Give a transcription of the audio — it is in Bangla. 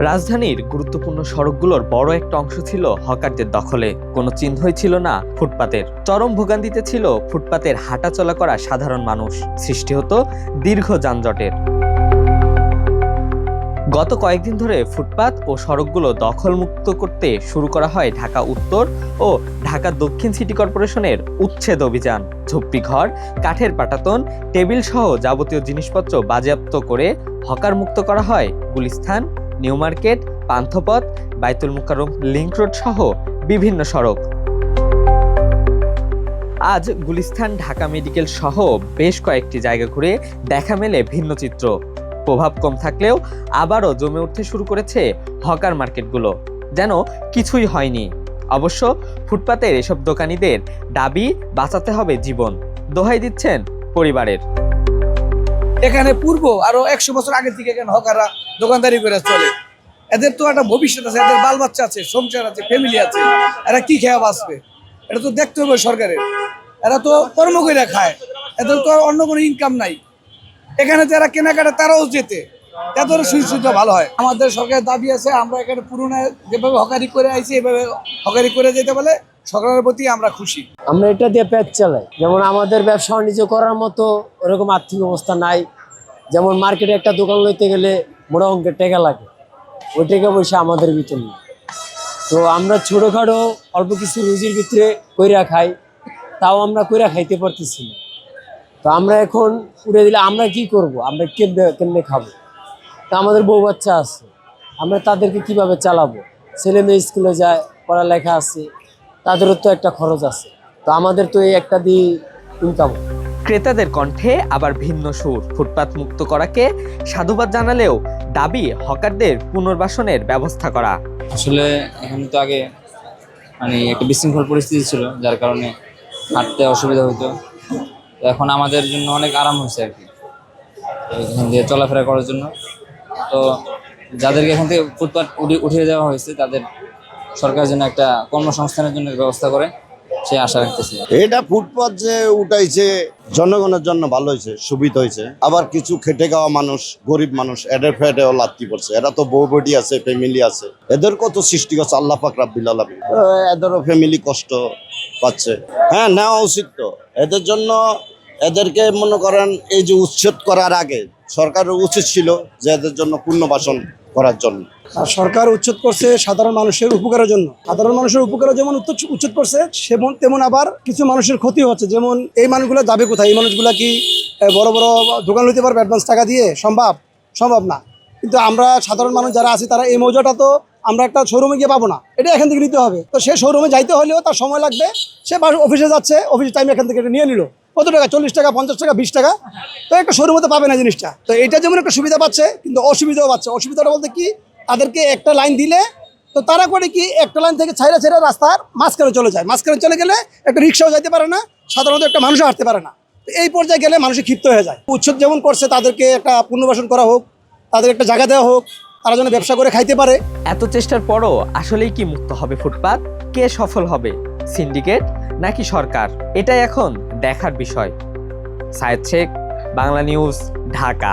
রাজধানীর গুরুত্বপূর্ণ সড়কগুলোর বড় একটা অংশ ছিল হকারদের দখলে। কোনো চিহ্নই ছিল না ফুটপাতের। চরম ভোগান্তিতে ছিল ফুটপাতের হাঁটাচলা করা সাধারণ মানুষ। সৃষ্টি হতো দীর্ঘ যানজটের। গত কয়েকদিন ধরে ফুটপাত ও সড়কগুলো দখলমুক্ত করতে শুরু করা হয় ঢাকা উত্তর ও ঢাকা দক্ষিণ সিটি কর্পোরেশনের উচ্ছেদ অভিযান। ঝুপড়িঘর, কাঠের পাটাতন, টেবিল সহ যাবতীয় জিনিসপত্র বাজেয়াপ্ত করে হকার মুক্ত করা হয় গুলিস্তান, নিউ মার্কেট, পান্থপথ, বাইতুল মুকাররম লিংক রোড সহ বিভিন্ন সড়ক। আজ গুলিস্তান, ঢাকা মেডিকেল সহ বেশ কয়েকটি জায়গা ঘুরে দেখা মেলে ভিন্ন চিত্র। প্রভাব কম থাকলেও আবারও জমে উঠতে শুরু করেছে হকার মার্কেটগুলো, যেন কিছুই হয়নি। অবশ্য ফুটপাতের এসব দোকানীদের দাবি বাঁচাতে হবে জীবন, দোহাই দিচ্ছেন পরিবারের। এখানে পূর্ব আরো 100 বছর আগে থেকে এখানে হকাররা দোকানদারি করে চলে। এদের তো একটা ভবিষ্যৎ আছে, এদের বাল বাচ্চা আছে, সংসার আছে, ফ্যামিলি আছে। এরা কি খেয়ে বাঁচবে? এটা তো দেখতে হবে সরকারের। এরা তো কর্ম করে খায়, এদের তো অন্য কোনো ইনকাম নাই। এখানে যারা কেনাকাটা তারাও যেতে, তাদের সুবিধা ভালো হয়। আমাদের সরকারের দাবি আছে, আমরা এখানে পুরোনো যেভাবে হকারি করে আইছি এভাবে হকারি করে যেতে বলে সরকারের প্রতি আমরা খুশি। আমরা এটা দিয়ে পেট চালাই। যেমন আমাদের ব্যবসা বাণিজ্য করার মতো ওরকম আর্থিক অবস্থা নাই। যেমন মার্কেটে একটা দোকান লইতে গেলে বড় অঙ্কের টাকা লাগে, ওই টাকা পয়সা আমাদের ভিতর নেই। তো আমরা ছোটোখাটো অল্প কিছু রুজির ভিতরে কইরা খাই, তাও আমরা কইরা খাইতে পারতেছি না। তো আমরা এখন উড়ে দিলে আমরা কি করব? আমরা কেমনে খাবো? তা আমাদের বউ বাচ্চা আছে, আমরা তাদেরকে কিভাবে চালাবো? ছেলে মেয়ে স্কুলে যায়, পড়ালেখা আছে, তাদেরও তো একটা খরচ আছে। তো আমাদের তো এই একটা দিয়ে ইনকাম। ক্রেতাদের কণ্ঠে আবার ভিন্ন সুর। ফুটপাত মুক্ত করাকে সাধুবাদ জানালেও দাবি হকারদের পুনর্বাসনের ব্যবস্থা করা। আসলে এখানে তো আগে একটা বিশৃঙ্খল পরিস্থিতি ছিল, যার কারণে হাঁটতে অসুবিধা হতো। তো এখন আমাদের জন্য অনেক আরাম হয়েছে আর কি, এখান দিয়ে চলাফেরা করার জন্য। তো যাদেরকে এখান থেকে ফুটপাত উঠিয়ে দেওয়া হয়েছে, তাদের সরকারের জন্য একটা কর্মসংস্থানের জন্য ব্যবস্থা করে সে আশা রাখতেছে। এটা ফুটপাত যে উঠাইছে জনগণের জন্য ভালো হয়েছে, সুবিধা হয়েছে। আবার কিছু খেটে খাওয়া মানুষ, গরিব মানুষ, এদের ফেটেও লাত্তি পড়ছে। এরা তো বউ বডি আছে, ফ্যামিলি আছে, এদের কত সৃষ্টি করছে আল্লাহ পাক রাব্বিল আলামিন। এদেরও ফ্যামিলি কষ্ট পাচ্ছে। হ্যাঁ, নেওয়া উচিত তো এদের জন্য। এদেরকে মনে করেন এই যে উচ্ছেদ করার আগে সরকারের উচিত ছিল যে এদের জন্য পুনর্বাসন করার জন্য। আর সরকার উচ্ছেদ করছে সাধারণ মানুষের উপকারের জন্য। সাধারণ মানুষের উপকারে যেমন উচ্ছেদ করছে, তেমন আবার কিছু মানুষের ক্ষতি হচ্ছে। যেমন এই মানুষগুলো যাবে কোথায়? এই মানুষগুলা কি বড় বড় দোকান লইতে পারবে অ্যাডভান্স টাকা দিয়ে? সম্ভব না। কিন্তু আমরা সাধারণ মানুষ যারা আছি, তারা এই মৌজাটা তো আমরা একটা শোরুমে গিয়ে পাবো না, এটা এখান থেকে নিতে হবে। তো সে শোরুমে যাইতে হলেও তার সময় লাগবে। সে অফিসে যাচ্ছে, অফিসের টাইমে এখান থেকে নিয়ে নিল। কত টাকা? 40 টাকা, 50 টাকা, 20 টাকা। তো একটা শোরুমে তো পাবে না জিনিসটা। তো এটা যেমন একটা সুবিধা পাচ্ছে, কিন্তু অসুবিধাও পাচ্ছে। অসুবিধাটা বলতে কি, তাদেরকে একটা লাইন দিলে তো তারা করে কি, একটা লাইন থেকে ছেড়ে রাস্তার মাঝখানে চলে যায়। মাঝখানে চলে গেলে একটা রিক্সাও যাইতে পারে না, সাধারণত একটা মানুষও হাঁটতে পারে না। তো এই পর্যায়ে গেলে মানুষের ক্ষিপ্ত হয়ে যায়। উচ্ছেদ যেমন করছে, তাদেরকে একটা পুনর্বাসন করা হোক, তাদের একটা জায়গা দেওয়া হোক, তারা যেন ব্যবসা করে খাইতে পারে। এত চেষ্টার পরও আসলেই কি মুক্ত হবে ফুটপাত? কে সফল হবে, সিন্ডিকেট নাকি সরকার? এটাই এখন দেখার বিষয়। সায়েদ শেখ, বাংলা নিউজ, ঢাকা।